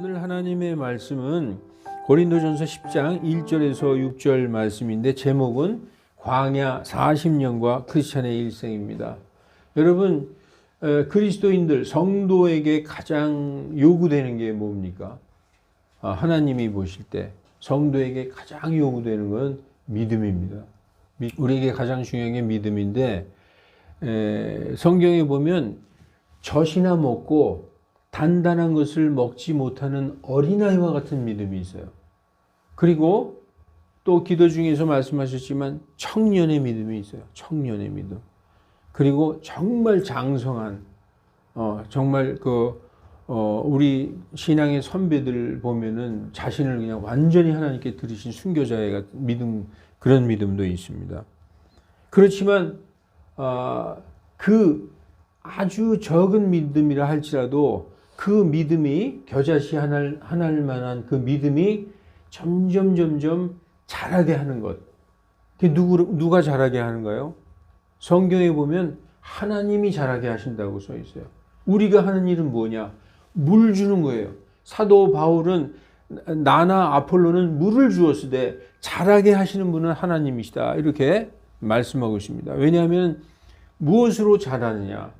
오늘 하나님의 말씀은 고린도전서 10장 1절에서 6절 말씀인데 제목은 광야 40년과 크리스찬의 일생입니다. 여러분, 그리스도인들 성도에게 가장 요구되는 게 뭡니까? 하나님이 보실 때 성도에게 가장 요구되는 건 믿음입니다. 우리에게 가장 중요한 게 믿음인데, 성경에 보면 젖이나 먹고 단단한 것을 먹지 못하는 어린아이와 같은 믿음이 있어요. 그리고 또 기도 중에서 말씀하셨지만 청년의 믿음이 있어요. 청년의 믿음. 그리고 정말 장성한 정말 우리 신앙의 선배들 보면은 자신을 그냥 완전히 하나님께 드리신 순교자의 같은 믿음, 그런 믿음도 있습니다. 그렇지만 그 아주 적은 믿음이라 할지라도 그 믿음이 겨자씨 하나일 만한 그 믿음이 점점 자라게 하는 것. 그게 누가 자라게 하는가요? 성경에 보면 하나님이 자라게 하신다고 써 있어요. 우리가 하는 일은 뭐냐? 물 주는 거예요. 사도 바울은 나나 아폴로는 물을 주었으되 자라게 하시는 분은 하나님이시다. 이렇게 말씀하고 있습니다. 왜냐하면 무엇으로 자라느냐?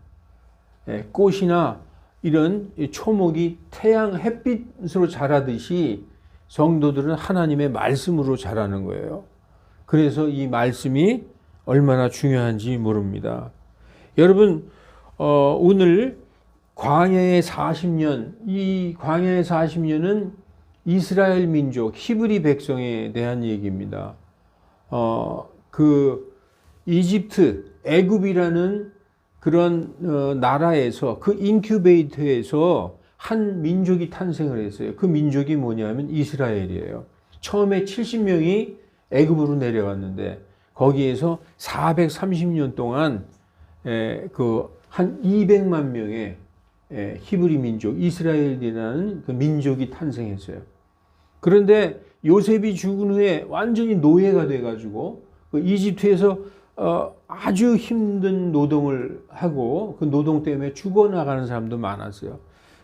꽃이나 이런 초목이 태양 햇빛으로 자라듯이 성도들은 하나님의 말씀으로 자라는 거예요. 그래서 이 말씀이 얼마나 중요한지 모릅니다. 여러분, 오늘 광야의 40년, 이 광야의 40년은 이스라엘 민족, 히브리 백성에 대한 얘기입니다. 이집트, 애굽이라는 그런 나라에서 그 인큐베이터에서 한 민족이 탄생을 했어요. 그 민족이 뭐냐면 이스라엘이에요. 처음에 70명이 애굽으로 내려갔는데 거기에서 430년 동안 한 200만 명의 히브리 민족, 이스라엘이라는 그 민족이 탄생했어요. 그런데 요셉이 죽은 후에 완전히 노예가 돼가지고 그 이집트에서 아주 힘든 노동을 하고 그 노동 때문에 죽어나가는 사람도 많았어요.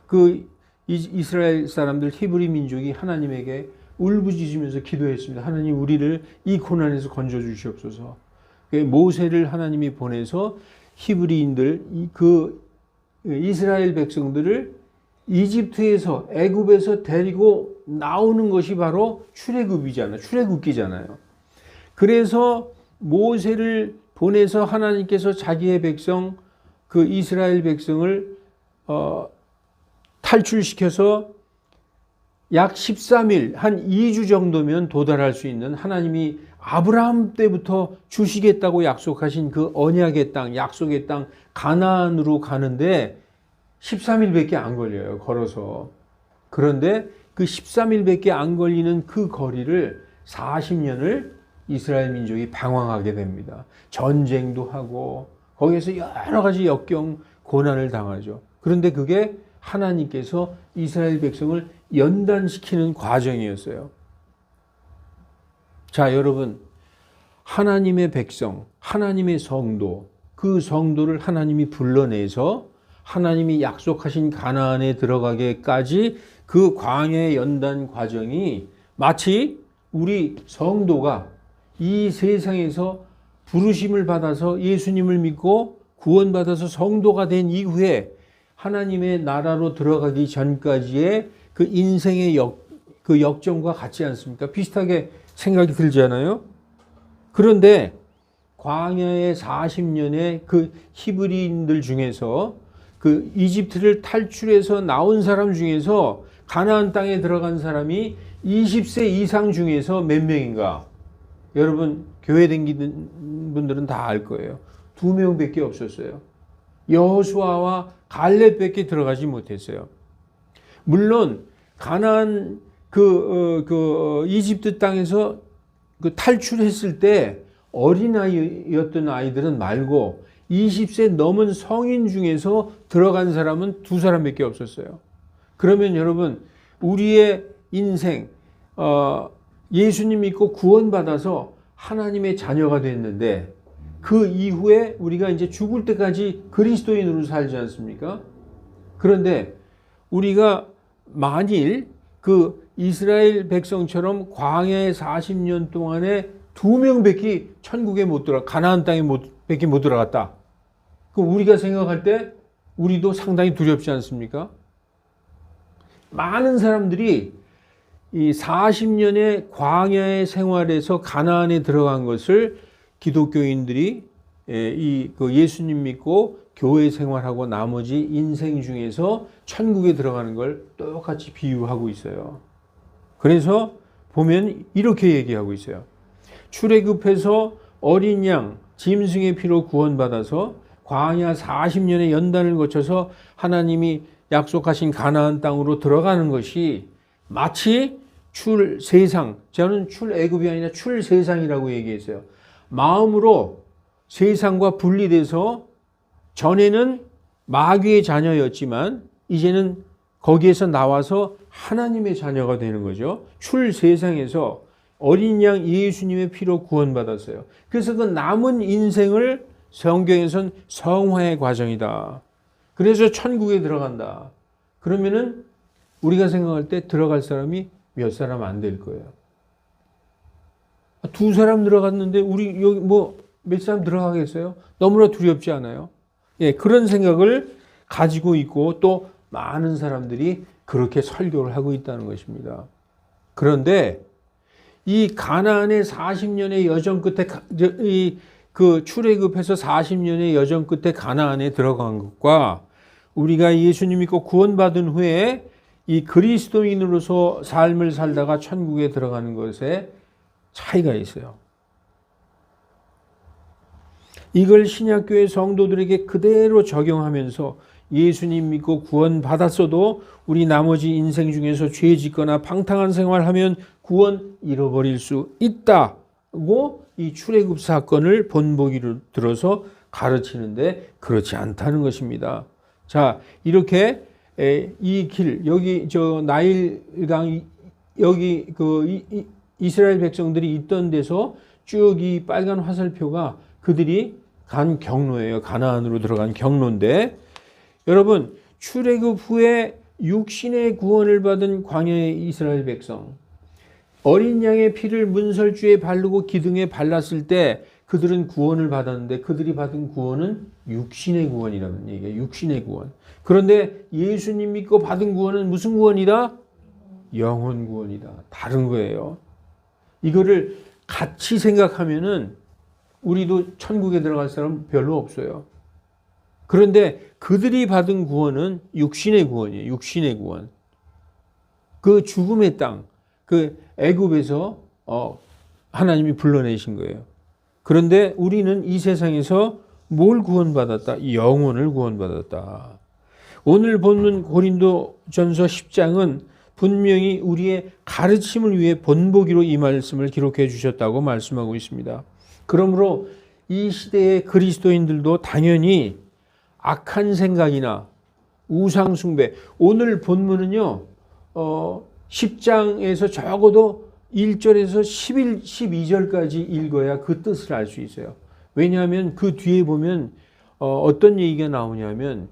그 이스라엘 사람들, 히브리 민족이 하나님에게 울부짖으면서 기도했습니다. 하나님, 우리를 이 고난에서 건져 주시옵소서. 모세를 하나님이 보내서 히브리인들, 그 이스라엘 백성들을 이집트에서, 애굽에서 데리고 나오는 것이 바로 출애굽기잖아요. 그래서 모세를 보내서 하나님께서 자기의 백성, 그 이스라엘 백성을 탈출시켜서 약 13일, 한 2주 정도면 도달할 수 있는 하나님이 아브라함 때부터 주시겠다고 약속하신 그 언약의 땅, 약속의 땅 가나안으로 가는데 13일밖에 안 걸려요, 걸어서. 그런데 그 13일밖에 안 걸리는 그 거리를 40년을 이스라엘 민족이 방황하게 됩니다. 전쟁도 하고 거기에서 여러 가지 역경, 고난을 당하죠. 그런데 그게 하나님께서 이스라엘 백성을 연단시키는 과정이었어요. 자, 여러분, 하나님의 백성, 하나님의 성도, 그 성도를 하나님이 불러내서 하나님이 약속하신 가나안에 들어가게까지 그 광야의 연단 과정이 마치 우리 성도가 이 세상에서 부르심을 받아서 예수님을 믿고 구원받아서 성도가 된 이후에 하나님의 나라로 들어가기 전까지의 그 인생의 그 역정과 같지 않습니까? 비슷하게 생각이 들잖아요. 그런데 광야의 40년의 그 히브리인들 중에서 그 이집트를 탈출해서 나온 사람 중에서 가나안 땅에 들어간 사람이 20세 이상 중에서 몇 명인가? 여러분, 교회 다니는 분들은 다 알 거예요. 2명밖에 없었어요. 여호수아와 갈렙밖에 들어가지 못했어요. 물론 가나안 이집트 땅에서 탈출했을 때 어린아이였던 아이들은 말고 20세 넘은 성인 중에서 들어간 사람은 2사람밖에 없었어요. 그러면 여러분, 우리의 인생 예수님 믿고 구원받아서 하나님의 자녀가 됐는데 그 이후에 우리가 이제 죽을 때까지 그리스도인으로 살지 않습니까? 그런데 우리가 만일 그 이스라엘 백성처럼 광야의 40년 동안에 2명밖에 천국에 못 들어가, 가나안 땅에 밖에 못 들어갔다. 그 우리가 생각할 때 우리도 상당히 두렵지 않습니까? 많은 사람들이 이 40년의 광야의 생활에서 가나안에 들어간 것을 기독교인들이 그 예수님 믿고 교회 생활하고 나머지 인생 중에서 천국에 들어가는 걸 똑같이 비유하고 있어요. 그래서 보면 이렇게 얘기하고 있어요. 출애굽해서 어린 양, 짐승의 피로 구원받아서 광야 40년의 연단을 거쳐서 하나님이 약속하신 가나안 땅으로 들어가는 것이 마치 출세상, 저는 출애굽이 아니라 출세상이라고 얘기했어요. 마음으로 세상과 분리돼서 전에는 마귀의 자녀였지만 이제는 거기에서 나와서 하나님의 자녀가 되는 거죠. 출세상에서 어린 양 예수님의 피로 구원받았어요. 그래서 그 남은 인생을 성경에서는 성화의 과정이다. 그래서 천국에 들어간다. 그러면은 우리가 생각할 때 들어갈 사람이 몇 사람 안 될 거예요. 2사람 들어갔는데 우리 여기 뭐 몇 사람 들어가겠어요? 너무나 두렵지 않아요? 예, 그런 생각을 가지고 있고 또 많은 사람들이 그렇게 설교를 하고 있다는 것입니다. 그런데 이 가나안의 40년의 여정 끝에 그 출애굽해서 40년의 여정 끝에 가나안에 들어간 것과 우리가 예수님 믿고 구원받은 후에 이 그리스도인으로서 삶을 살다가 천국에 들어가는 것에 차이가 있어요. 이걸 신약교회 성도들에게 그대로 적용하면서 예수님 믿고 구원받았어도 우리 나머지 인생 중에서 죄 짓거나 방탕한 생활하면 구원 잃어버릴 수 있다고 이 출애굽 사건을 본보기로 들어서 가르치는데 그렇지 않다는 것입니다. 자, 이렇게 이 길, 여기 저 나일강, 여기 그 이스라엘 백성들이 있던 데서 쭉 이 빨간 화살표가 그들이 간 경로예요. 가나안으로 들어간 경로인데, 여러분 출애굽 후에 육신의 구원을 받은 광야의 이스라엘 백성, 어린 양의 피를 문설주에 바르고 기둥에 발랐을 때 그들은 구원을 받았는데 그들이 받은 구원은 육신의 구원이라는 얘기예요. 육신의 구원. 그런데 예수님 믿고 받은 구원은 무슨 구원이다? 영혼 구원이다. 다른 거예요. 이거를 같이 생각하면은 우리도 천국에 들어갈 사람 별로 없어요. 그런데 그들이 받은 구원은 육신의 구원이에요. 육신의 구원. 그 죽음의 땅, 그 애굽에서 하나님이 불러내신 거예요. 그런데 우리는 이 세상에서 뭘 구원받았다? 영혼을 구원받았다. 오늘 본문 고린도전서 10장은 분명히 우리의 가르침을 위해 본보기로 이 말씀을 기록해 주셨다고 말씀하고 있습니다. 그러므로 이 시대의 그리스도인들도 당연히 악한 생각이나 우상숭배, 오늘 본문은요 10장에서 적어도 1절에서 12절까지 읽어야 그 뜻을 알 수 있어요. 왜냐하면 그 뒤에 보면 어떤 얘기가 나오냐면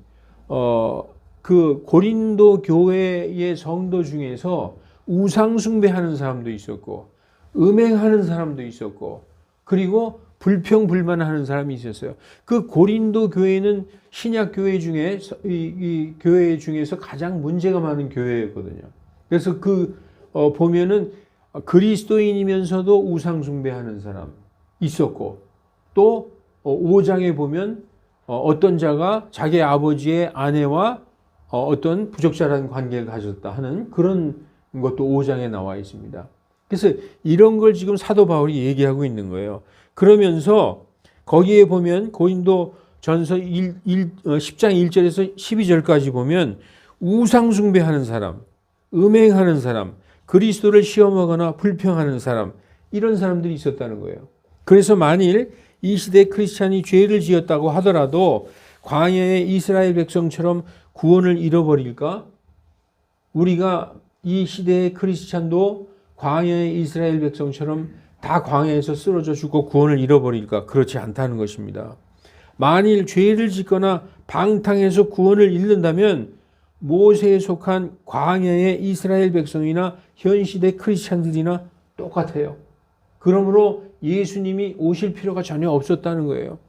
그 고린도 교회의 성도 중에서 우상숭배하는 사람도 있었고 음행하는 사람도 있었고 그리고 불평불만하는 사람이 있었어요. 그 고린도 교회는 신약 교회 중에 이 교회 중에서 가장 문제가 많은 교회였거든요. 그래서 보면은 그리스도인이면서도 우상숭배하는 사람 있었고 또 5장에 보면 어떤 자가 자기 아버지의 아내와 어떤 부적절한 관계를 가졌다 하는 그런 것도 5장에 나와 있습니다. 그래서 이런 걸 지금 사도 바울이 얘기하고 있는 거예요. 그러면서 거기에 보면 고린도전서 10장 1절에서 12절까지 보면 우상숭배하는 사람, 음행하는 사람, 그리스도를 시험하거나 불평하는 사람, 이런 사람들이 있었다는 거예요. 그래서 만일 이 시대 크리스찬이 죄를 지었다고 하더라도 광야의 이스라엘 백성처럼 구원을 잃어버릴까? 우리가 이 시대의 크리스찬도 광야의 이스라엘 백성처럼 다 광야에서 쓰러져 죽고 구원을 잃어버릴까? 그렇지 않다는 것입니다. 만일 죄를 짓거나 방탕해서 구원을 잃는다면 모세에 속한 광야의 이스라엘 백성이나 현 시대 크리스찬들이나 똑같아요. 그러므로 예수님이 오실 필요가 전혀 없었다는 거예요.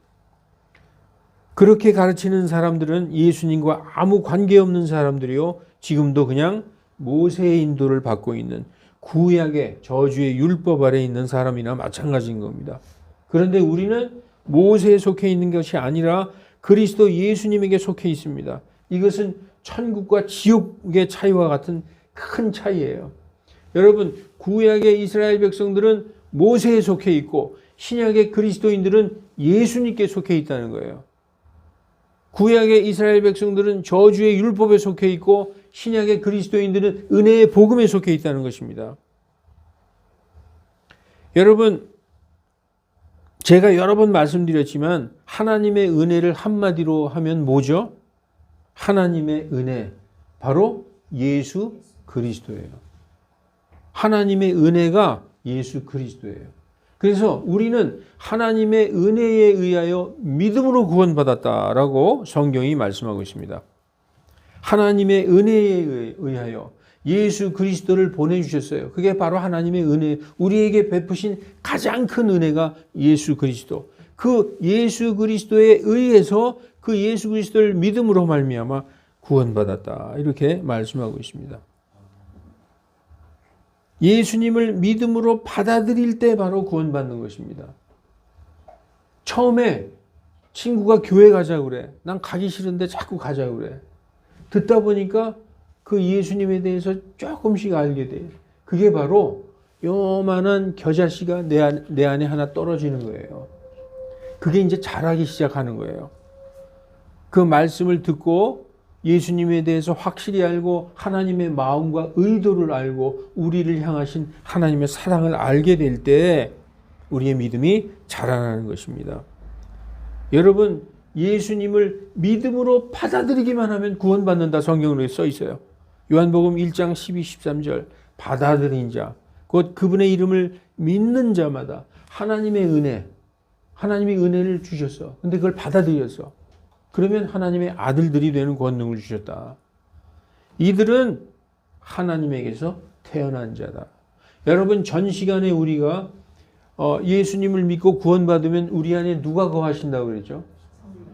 그렇게 가르치는 사람들은 예수님과 아무 관계없는 사람들이요. 지금도 그냥 모세의 인도를 받고 있는 구약의 저주의 율법 아래 있는 사람이나 마찬가지인 겁니다. 그런데 우리는 모세에 속해 있는 것이 아니라 그리스도 예수님에게 속해 있습니다. 이것은 천국과 지옥의 차이와 같은 큰 차이예요. 여러분, 구약의 이스라엘 백성들은 모세에 속해 있고 신약의 그리스도인들은 예수님께 속해 있다는 거예요. 구약의 이스라엘 백성들은 저주의 율법에 속해 있고 신약의 그리스도인들은 은혜의 복음에 속해 있다는 것입니다. 여러분, 제가 여러 번 말씀드렸지만 하나님의 은혜를 한마디로 하면 뭐죠? 하나님의 은혜, 바로 예수 그리스도예요. 하나님의 은혜가 예수 그리스도예요. 그래서 우리는 하나님의 은혜에 의하여 믿음으로 구원받았다라고 성경이 말씀하고 있습니다. 하나님의 은혜에 의하여 예수 그리스도를 보내주셨어요. 그게 바로 하나님의 은혜, 우리에게 베푸신 가장 큰 은혜가 예수 그리스도. 그 예수 그리스도에 의해서 그 예수 그리스도를 믿음으로 말미암아 구원받았다. 이렇게 말씀하고 있습니다. 예수님을 믿음으로 받아들일 때 바로 구원받는 것입니다. 처음에 친구가 교회 가자고 그래. 난 가기 싫은데 자꾸 가자고 그래. 듣다 보니까 그 예수님에 대해서 조금씩 알게 돼요. 그게 바로 요만한 겨자씨가 내 안에 하나 떨어지는 거예요. 그게 이제 자라기 시작하는 거예요. 그 말씀을 듣고 예수님에 대해서 확실히 알고 하나님의 마음과 의도를 알고 우리를 향하신 하나님의 사랑을 알게 될 때 우리의 믿음이 자라나는 것입니다. 여러분, 예수님을 믿음으로 받아들이기만 하면 구원받는다 성경으로 써 있어요. 요한복음 1장 12, 13절 받아들인 자, 곧 그분의 이름을 믿는 자마다 하나님의 은혜, 하나님이 은혜를 주셨어. 근데 그걸 받아들였어. 그러면 하나님의 아들들이 되는 권능을 주셨다. 이들은 하나님에게서 태어난 자다. 여러분, 전 시간에 우리가 예수님을 믿고 구원받으면 우리 안에 누가 거하신다고 그랬죠?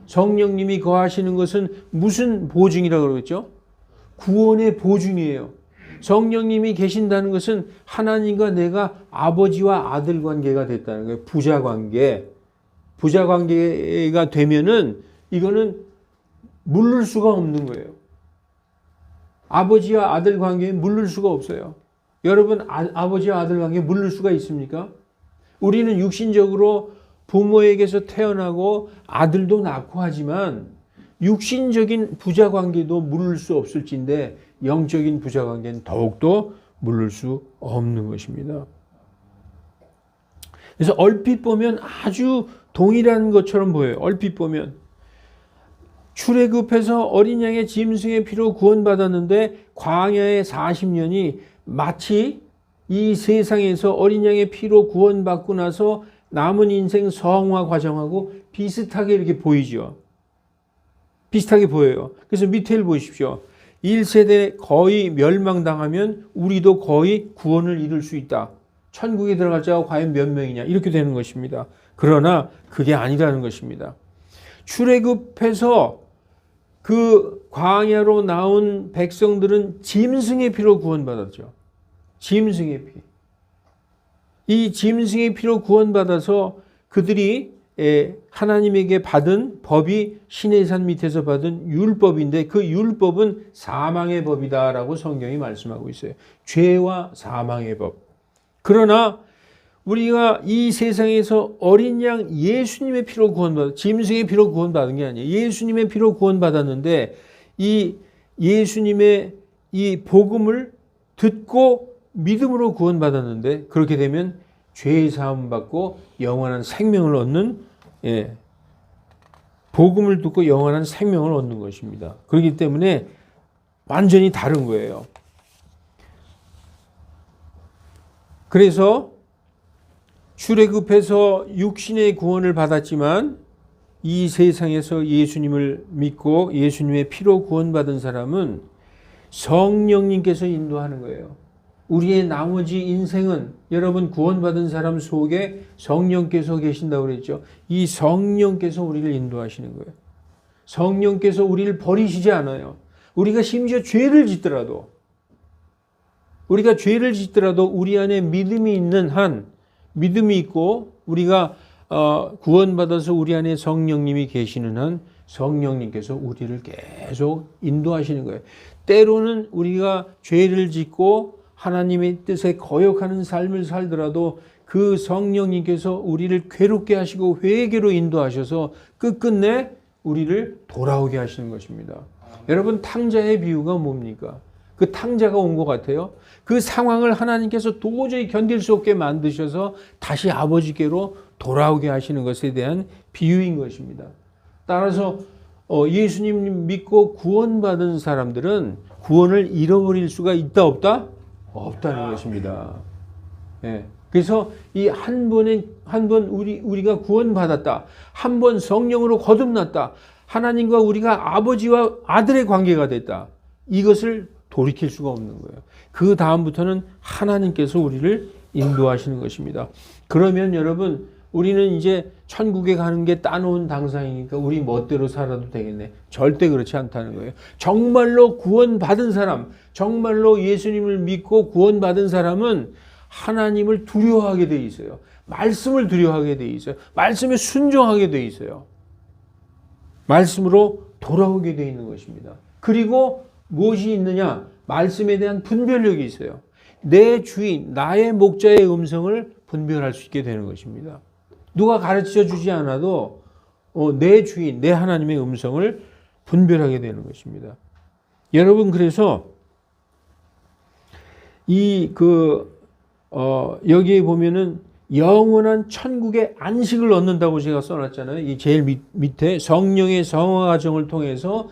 성령님이 거하시는 것은 무슨 보증이라고 그랬죠? 구원의 보증이에요. 성령님이 계신다는 것은 하나님과 내가 아버지와 아들 관계가 됐다는 거예요. 부자 관계. 부자 관계가 되면은 이거는 물를 수가 없는 거예요. 아버지와 아들 관계에 물를 수가 없어요. 여러분, 아버지와 아들 관계에 물를 수가 있습니까? 우리는 육신적으로 부모에게서 태어나고 아들도 낳고 하지만 육신적인 부자 관계도 물을 수 없을진데 영적인 부자 관계는 더욱더 물을 수 없는 것입니다. 그래서 얼핏 보면 아주 동일한 것처럼 보여요. 얼핏 보면 출애굽해서 어린 양의 짐승의 피로 구원받았는데 광야의 40년이 마치 이 세상에서 어린 양의 피로 구원받고 나서 남은 인생 성화 과정하고 비슷하게 이렇게 보이죠. 비슷하게 보여요. 그래서 밑에를 보십시오. 1세대 거의 멸망당하면 우리도 거의 구원을 이룰 수 있다. 천국에 들어갈 자가 과연 몇 명이냐 이렇게 되는 것입니다. 그러나 그게 아니라는 것입니다. 출애굽해서 그 광야로 나온 백성들은 짐승의 피로 구원받았죠. 짐승의 피. 이 짐승의 피로 구원받아서 그들이 하나님에게 받은 법이 시내산 밑에서 받은 율법인데 그 율법은 사망의 법이다라고 성경이 말씀하고 있어요. 죄와 사망의 법. 그러나 우리가 이 세상에서 어린 양 예수님의 피로 구원받았, 짐승의 피로 구원받은 게 아니에요. 예수님의 피로 구원받았는데 이 예수님의 이 복음을 듣고 믿음으로 구원받았는데 그렇게 되면 죄의 사함 받고 영원한 생명을 얻는 복음을 듣고 영원한 생명을 얻는 것입니다. 그렇기 때문에 완전히 다른 거예요. 그래서 출애굽해서 육신의 구원을 받았지만 이 세상에서 예수님을 믿고 예수님의 피로 구원받은 사람은 성령님께서 인도하는 거예요. 우리의 나머지 인생은 여러분 구원받은 사람 속에 성령께서 계신다고 그랬죠. 이 성령께서 우리를 인도하시는 거예요. 성령께서 우리를 버리시지 않아요. 우리가 심지어 죄를 짓더라도 우리 안에 믿음이 있는 한 믿음이 있고 우리가 구원받아서 우리 안에 성령님이 계시는 한 성령님께서 우리를 계속 인도하시는 거예요. 때로는 우리가 죄를 짓고 하나님의 뜻에 거역하는 삶을 살더라도 그 성령님께서 우리를 괴롭게 하시고 회개로 인도하셔서 끝끝내 우리를 돌아오게 하시는 것입니다. 여러분 탕자의 비유가 뭡니까? 그 탕자가 온 것 같아요. 그 상황을 하나님께서 도저히 견딜 수 없게 만드셔서 다시 아버지께로 돌아오게 하시는 것에 대한 비유인 것입니다. 따라서 예수님 믿고 구원받은 사람들은 구원을 잃어버릴 수가 있다 없다? 없다는 것입니다. 예. 그래서 이 한 번 우리가 구원받았다. 한 번 성령으로 거듭났다. 하나님과 우리가 아버지와 아들의 관계가 됐다. 이것을 돌이킬 수가 없는 거예요. 그 다음부터는 하나님께서 우리를 인도하시는 것입니다. 그러면 여러분 우리는 이제 천국에 가는 게 따놓은 당상이니까 우리 멋대로 살아도 되겠네. 절대 그렇지 않다는 거예요. 정말로 구원받은 사람, 정말로 예수님을 믿고 구원받은 사람은 하나님을 두려워하게 돼 있어요. 말씀을 두려워하게 돼 있어요. 말씀에 순종하게 돼 있어요. 말씀으로 돌아오게 돼 있는 것입니다. 그리고 무엇이 있느냐? 말씀에 대한 분별력이 있어요. 내 주인, 나의 목자의 음성을 분별할 수 있게 되는 것입니다. 누가 가르쳐 주지 않아도 내 주인, 내 하나님의 음성을 분별하게 되는 것입니다. 여러분 그래서 여기에 보면은 영원한 천국의 안식을 얻는다고 제가 써놨잖아요. 이 제일 밑에 성령의 성화 과정을 통해서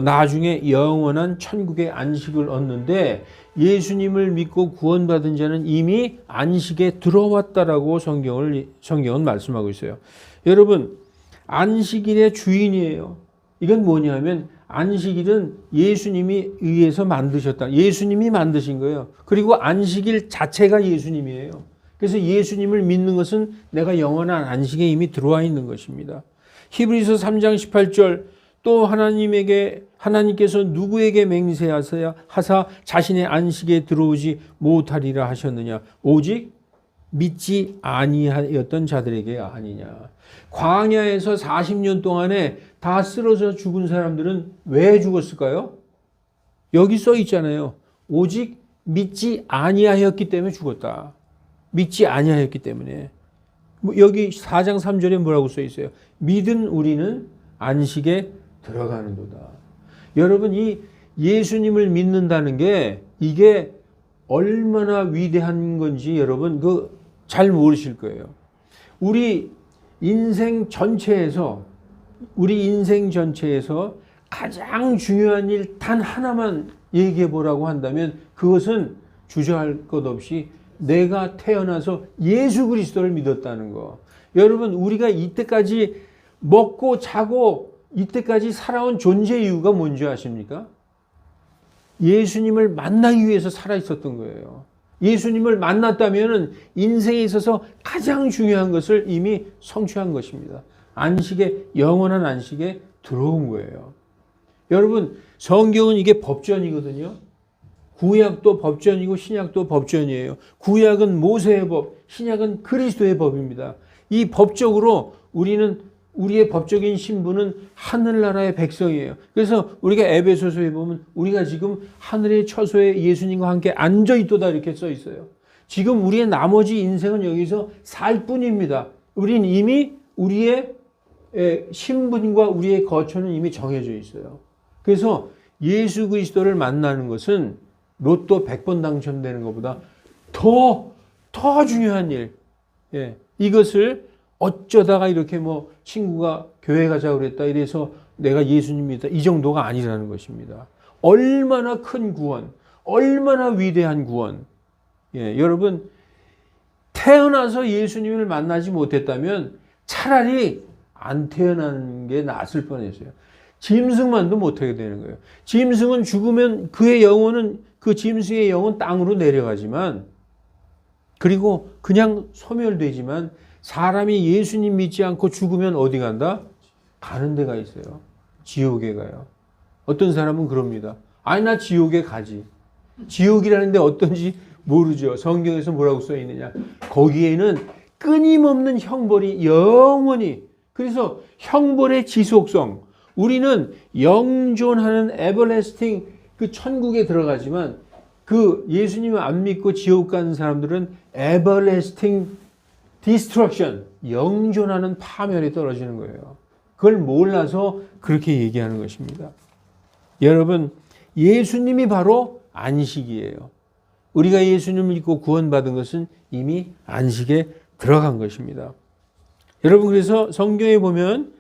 나중에 영원한 천국의 안식을 얻는데 예수님을 믿고 구원받은 자는 이미 안식에 들어왔다라고 성경은 말씀하고 있어요. 여러분 안식일의 주인이에요. 이건 뭐냐면 안식일은 예수님이 의해서 만드셨다. 예수님이 만드신 거예요. 그리고 안식일 자체가 예수님이에요. 그래서 예수님을 믿는 것은 내가 영원한 안식에 이미 들어와 있는 것입니다. 히브리서 3장 18절 또 하나님께서 누구에게 맹세하사 자신의 안식에 들어오지 못하리라 하셨느냐? 오직 믿지 아니하였던 자들에게 아니냐. 광야에서 40년 동안에 다 쓰러져 죽은 사람들은 왜 죽었을까요? 여기 써 있잖아요. 오직 믿지 아니하였기 때문에 죽었다. 믿지 아니하였기 때문에. 여기 4장 3절에 뭐라고 써 있어요? 믿은 우리는 안식에 들어가는도다. 여러분 이 예수님을 믿는다는 게 이게 얼마나 위대한 건지 여러분 잘 모르실 거예요. 우리 인생 전체에서 가장 중요한 일 단 하나만 얘기해 보라고 한다면 그것은 주저할 것 없이 내가 태어나서 예수 그리스도를 믿었다는 거. 여러분 우리가 이때까지 먹고 자고 이때까지 살아온 존재 이유가 뭔지 아십니까? 예수님을 만나기 위해서 살아 있었던 거예요. 예수님을 만났다면 인생에 있어서 가장 중요한 것을 이미 성취한 것입니다. 영원한 안식에 들어온 거예요. 여러분 성경은 이게 법전이거든요. 구약도 법전이고 신약도 법전이에요. 구약은 모세의 법, 신약은 그리스도의 법입니다. 이 법적으로 우리의 법적인 신분은 하늘나라의 백성이에요. 그래서 우리가 에베소서에 보면 우리가 지금 하늘의 처소에 예수님과 함께 앉아있도다 이렇게 써 있어요. 지금 우리의 나머지 인생은 여기서 살 뿐입니다. 우린 이미 우리의 신분과 우리의 거처는 이미 정해져 있어요. 그래서 예수 그리스도를 만나는 것은 로또 100번 당첨되는 것보다 더 중요한 일. 이것을 어쩌다가 이렇게 친구가 교회 가자고 그랬다 이래서 내가 예수님 믿다 이 정도가 아니라는 것입니다. 얼마나 큰 구원, 얼마나 위대한 구원. 여러분 태어나서 예수님을 만나지 못했다면 차라리 안 태어나는 게 낫을 뻔했어요. 짐승만도 못하게 되는 거예요. 짐승은 죽으면 그의 영혼은, 그 짐승의 영혼 땅으로 내려가지만, 그리고 그냥 소멸되지만, 사람이 예수님 믿지 않고 죽으면 어디 간다? 가는 데가 있어요. 지옥에 가요. 어떤 사람은 그럽니다. 아니, 나 지옥에 가지. 지옥이라는 데 어떤지 모르죠. 성경에서 뭐라고 써 있느냐. 거기에는 끊임없는 형벌이 영원히, 그래서 형벌의 지속성, 우리는 영존하는 에버래스팅 그 천국에 들어가지만, 그 예수님을 안 믿고 지옥 가는 사람들은 에버래스팅 디스트럭션, 영존하는 파멸에 떨어지는 거예요. 그걸 몰라서 그렇게 얘기하는 것입니다. 여러분, 예수님이 바로 안식이에요. 우리가 예수님을 믿고 구원받은 것은 이미 안식에 들어간 것입니다. 여러분, 그래서 성경에 보면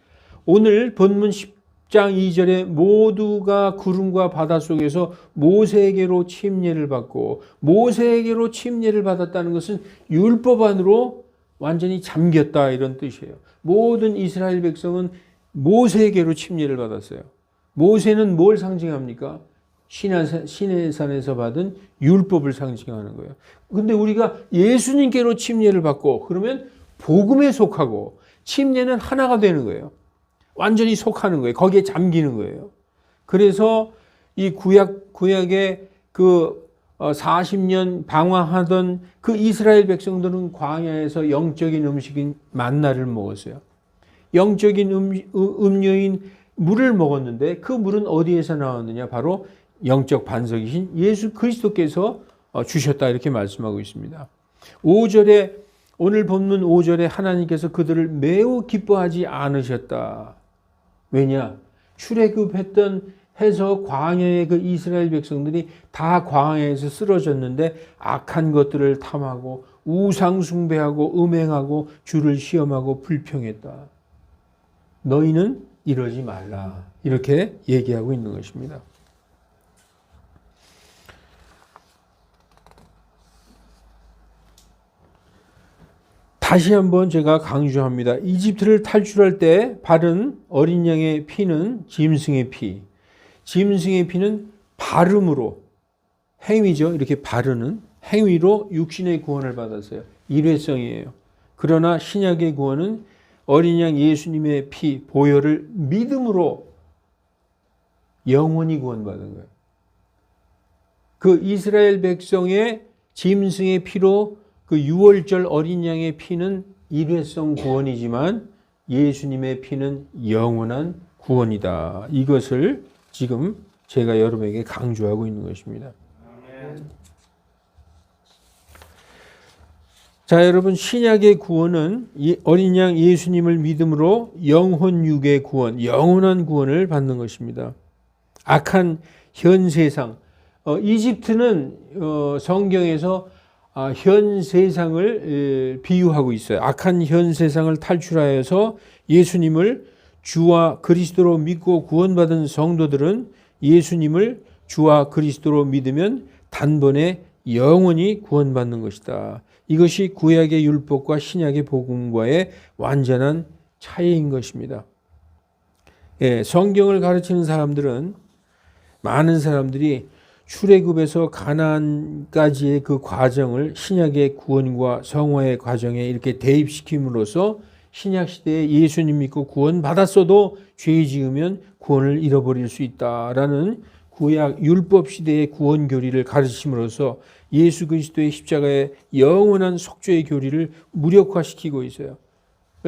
오늘 본문 10장 2절에 모두가 구름과 바다 속에서 모세에게로 침례를 받고, 모세에게로 침례를 받았다는 것은 율법 안으로 완전히 잠겼다, 이런 뜻이에요. 모든 이스라엘 백성은 모세에게로 침례를 받았어요. 모세는 뭘 상징합니까? 시내산에서 받은 율법을 상징하는 거예요. 근데 우리가 예수님께로 침례를 받고, 그러면 복음에 속하고, 침례는 하나가 되는 거예요. 완전히 속하는 거예요. 거기에 잠기는 거예요. 그래서 이 구약의 그 40년 방황하던 그 이스라엘 백성들은 광야에서 영적인 음식인 만나를 먹었어요. 영적인 음료인 물을 먹었는데, 그 물은 어디에서 나왔느냐? 바로 영적 반석이신 예수 그리스도께서 주셨다, 이렇게 말씀하고 있습니다. 5절에, 오늘 본문 5절에 하나님께서 그들을 매우 기뻐하지 않으셨다. 왜냐? 출애굽했던 해서 광야의 그 이스라엘 백성들이 다 광야에서 쓰러졌는데, 악한 것들을 탐하고 우상 숭배하고 음행하고 주를 시험하고 불평했다. 너희는 이러지 말라, 이렇게 얘기하고 있는 것입니다. 다시 한번 제가 강조합니다. 이집트를 탈출할 때 바른 어린 양의 피는 짐승의 피, 짐승의 피는 발음으로, 행위죠. 이렇게 바르는 행위로 육신의 구원을 받았어요. 일회성이에요. 그러나 신약의 구원은 어린 양 예수님의 피, 보혈을 믿음으로 영원히 구원받은 거예요. 그 이스라엘 백성의 짐승의 피로, 그 유월절 어린 양의 피는 일회성 구원이지만 예수님의 피는 영원한 구원이다. 이것을 지금 제가 여러분에게 강조하고 있는 것입니다. 자, 여러분, 신약의 구원은 어린 양 예수님을 믿음으로 영혼 육의 구원, 영원한 구원을 받는 것입니다. 악한 현 세상, 이집트는 성경에서 현 세상을 비유하고 있어요. 악한 현 세상을 탈출하여서 예수님을 주와 그리스도로 믿고 구원받은 성도들은 예수님을 주와 그리스도로 믿으면 단번에 영원히 구원받는 것이다. 이것이 구약의 율법과 신약의 복음과의 완전한 차이인 것입니다. 예, 성경을 가르치는 사람들은, 많은 사람들이 출애굽에서 가나안까지의 그 과정을 신약의 구원과 성화의 과정에 이렇게 대입시킴으로써 신약 시대에 예수님 믿고 구원받았어도 죄 지으면 구원을 잃어버릴 수 있다라는 구약 율법 시대의 구원 교리를 가르침으로써 예수 그리스도의 십자가의 영원한 속죄의 교리를 무력화시키고 있어요.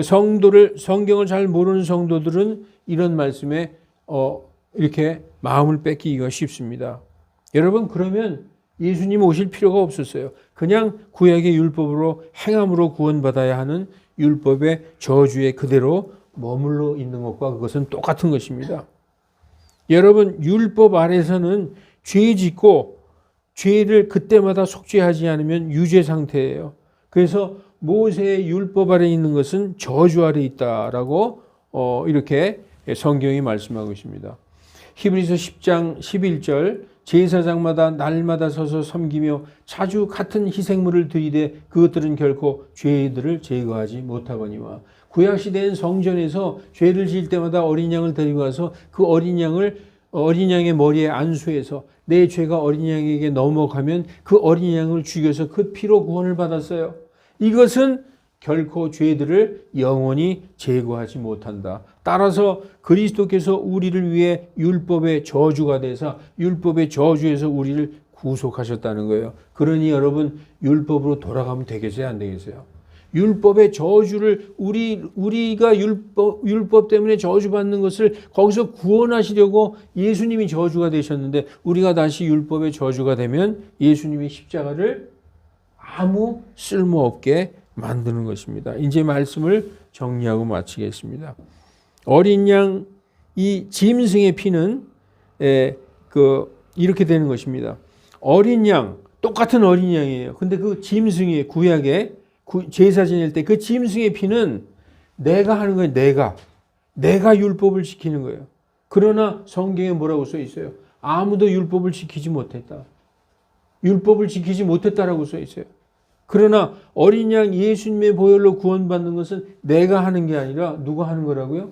성경을 잘 모르는 성도들은 이런 말씀에 이렇게 마음을 뺏기기가 쉽습니다. 여러분, 그러면 예수님 오실 필요가 없었어요. 그냥 구약의 율법으로 행함으로 구원받아야 하는 율법의 저주에 그대로 머물러 있는 것과 그것은 똑같은 것입니다. 여러분, 율법 아래서는 죄 짓고 죄를 그때마다 속죄하지 않으면 유죄 상태예요. 그래서 모세의 율법 아래 있는 것은 저주 아래 있다라고 이렇게 성경이 말씀하고 있습니다. 히브리서 10장 11절, 제사장마다 날마다 서서 섬기며 자주 같은 희생물을 드리되 그것들은 결코 죄들을 제거하지 못하거니와. 구약 시대엔 성전에서 죄를 지을 때마다 어린 양을 데리고 와서 그 어린 양을 어린 양의 머리에 안수해서 내 죄가 어린 양에게 넘어가면 그 어린 양을 죽여서 그 피로 구원을 받았어요. 이것은 결코 죄들을 영원히 제거하지 못한다. 따라서 그리스도께서 우리를 위해 율법의 저주가 되사 율법의 저주에서 우리를 구속하셨다는 거예요. 그러니 여러분 율법으로 돌아가면 되겠어요? 안 되겠어요? 율법의 저주를 우리가 율법 때문에 저주받는 것을 거기서 구원하시려고 예수님이 저주가 되셨는데 우리가 다시 율법의 저주가 되면 예수님의 십자가를 아무 쓸모없게 만드는 것입니다. 이제 말씀을 정리하고 마치겠습니다. 어린 양 이 짐승의 피는 이렇게 되는 것입니다. 어린 양 똑같은 어린 양이에요. 근데 그 짐승의 구약에 제사 지낼 때 그 짐승의 피는 내가 하는 거예요. 내가 율법을 지키는 거예요. 그러나 성경에 뭐라고 써 있어요? 아무도 율법을 지키지 못했다. 율법을 지키지 못했다라고 써 있어요. 그러나 어린 양 예수님의 보혈로 구원받는 것은 내가 하는 게 아니라 누가 하는 거라고요?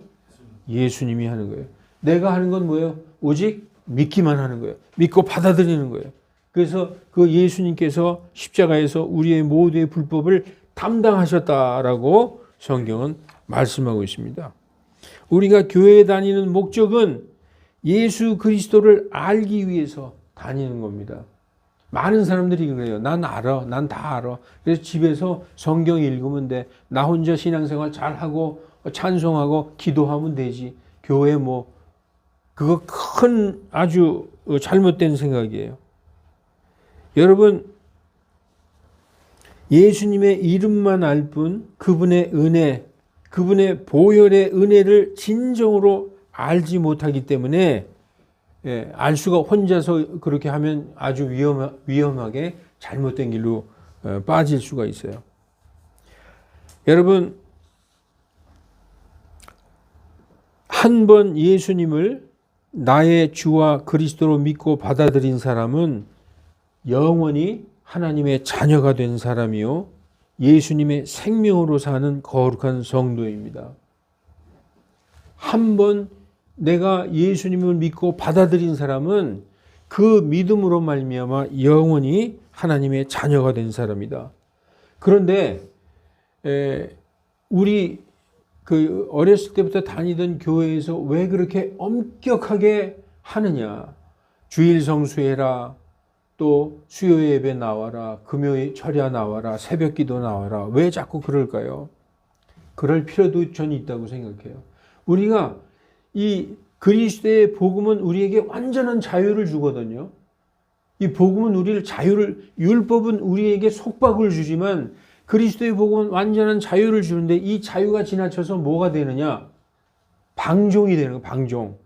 예수님이 하는 거예요. 내가 하는 건 뭐예요? 오직 믿기만 하는 거예요. 믿고 받아들이는 거예요. 그래서 그 예수님께서 십자가에서 우리의 모두의 불법을 담당하셨다라고 성경은 말씀하고 있습니다. 우리가 교회에 다니는 목적은 예수 그리스도를 알기 위해서 다니는 겁니다. 많은 사람들이 그래요. 난 알아. 난 다 알아. 그래서 집에서 성경 읽으면 돼. 나 혼자 신앙생활 잘하고 찬송하고 기도하면 되지. 교회 그거 큰 아주 잘못된 생각이에요. 여러분 예수님의 이름만 알 뿐 그분의 은혜, 그분의 보혈의 은혜를 진정으로 알지 못하기 때문에 알 수가 혼자서 그렇게 하면 아주 위험하게 잘못된 길로 빠질 수가 있어요. 여러분 한 번 예수님을 나의 주와 그리스도로 믿고 받아들인 사람은 영원히 하나님의 자녀가 된 사람이요 예수님의 생명으로 사는 거룩한 성도입니다. 한 번 내가 예수님을 믿고 받아들인 사람은 그 믿음으로 말미암아 영원히 하나님의 자녀가 된 사람이다. 그런데 우리 어렸을 때부터 다니던 교회에서 왜 그렇게 엄격하게 하느냐? 주일 성수해라. 또 수요 예배 나와라. 금요일 철야 나와라. 새벽 기도 나와라. 왜 자꾸 그럴까요? 그럴 필요도 전 있다고 생각해요. 우리가 이 그리스도의 복음은 우리에게 완전한 자유를 주거든요. 이 복음은 우리를 율법은 우리에게 속박을 주지만 그리스도의 복음은 완전한 자유를 주는데 이 자유가 지나쳐서 뭐가 되느냐? 방종이 되는 거예요. 방종.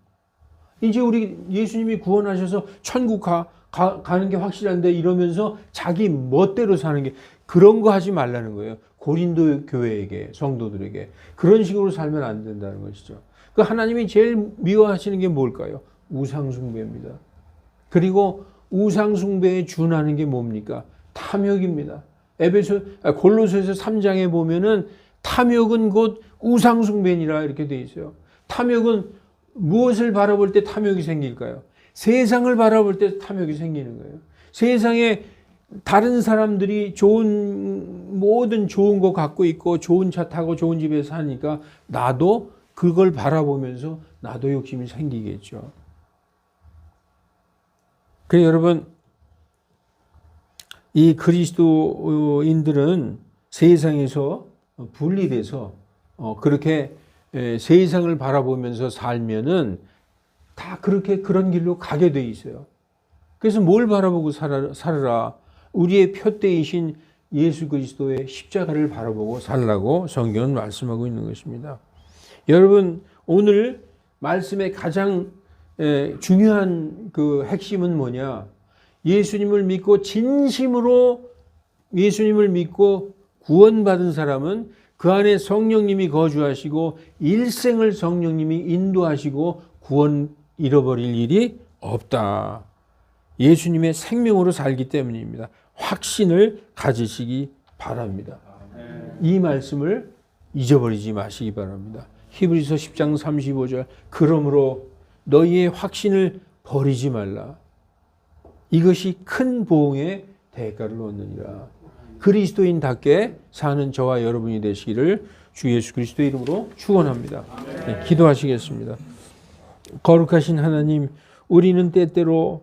이제 우리 예수님이 구원하셔서 천국 가는 게 확실한데 이러면서 자기 멋대로 사는 게 그런 거 하지 말라는 거예요. 고린도 교회에게, 성도들에게. 그런 식으로 살면 안 된다는 것이죠. 그 하나님이 제일 미워하시는 게 뭘까요? 우상숭배입니다. 그리고 우상숭배에 준하는 게 뭡니까? 탐욕입니다. 골로새서 3장에 보면은 탐욕은 곧 우상숭배니라 이렇게 돼 있어요. 탐욕은 무엇을 바라볼 때 탐욕이 생길까요? 세상을 바라볼 때 탐욕이 생기는 거예요. 세상에 다른 사람들이 모든 좋은 거 갖고 있고 좋은 차 타고 좋은 집에 사니까 나도 그걸 바라보면서 나도 욕심이 생기겠죠. 그래서 여러분 이 그리스도인들은 세상에서 분리돼서 그렇게 세상을 바라보면서 살면은 다 그런 길로 가게 돼 있어요. 그래서 뭘 바라보고 살아라. 우리의 표대이신 예수 그리스도의 십자가를 바라보고 살라고 성경은 말씀하고 있는 것입니다. 여러분 오늘 말씀의 가장 중요한 그 핵심은 뭐냐? 예수님을 믿고 진심으로 예수님을 믿고 구원받은 사람은 그 안에 성령님이 거주하시고 일생을 성령님이 인도하시고 구원 잃어버릴 일이 없다. 예수님의 생명으로 살기 때문입니다. 확신을 가지시기 바랍니다. 이 말씀을 잊어버리지 마시기 바랍니다. 히브리서 10장 35절 그러므로 너희의 확신을 버리지 말라. 이것이 큰 보응의 대가를 얻느니라. 그리스도인답게 사는 저와 여러분이 되시기를 주 예수 그리스도의 이름으로 축원합니다. 네, 기도하시겠습니다. 거룩하신 하나님, 우리는 때때로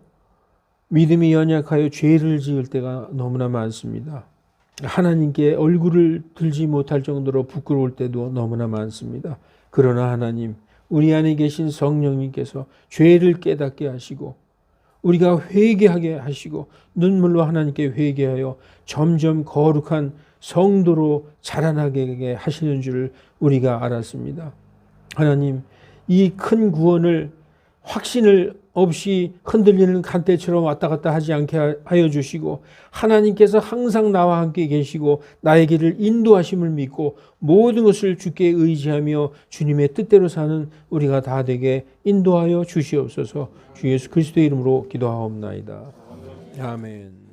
믿음이 연약하여 죄를 지을 때가 너무나 많습니다. 하나님께 얼굴을 들지 못할 정도로 부끄러울 때도 너무나 많습니다. 그러나 하나님, 우리 안에 계신 성령님께서 죄를 깨닫게 하시고 우리가 회개하게 하시고 눈물로 하나님께 회개하여 점점 거룩한 성도로 자라나게 하시는 줄을 우리가 알았습니다. 하나님, 이 큰 구원을 확신을 없이 흔들리는 간대처럼 왔다 갔다 하지 않게 하여 주시고 하나님께서 항상 나와 함께 계시고 나의 길을 인도하심을 믿고 모든 것을 주께 의지하며 주님의 뜻대로 사는 우리가 다 되게 인도하여 주시옵소서. 주 예수 그리스도의 이름으로 기도하옵나이다. 아멘.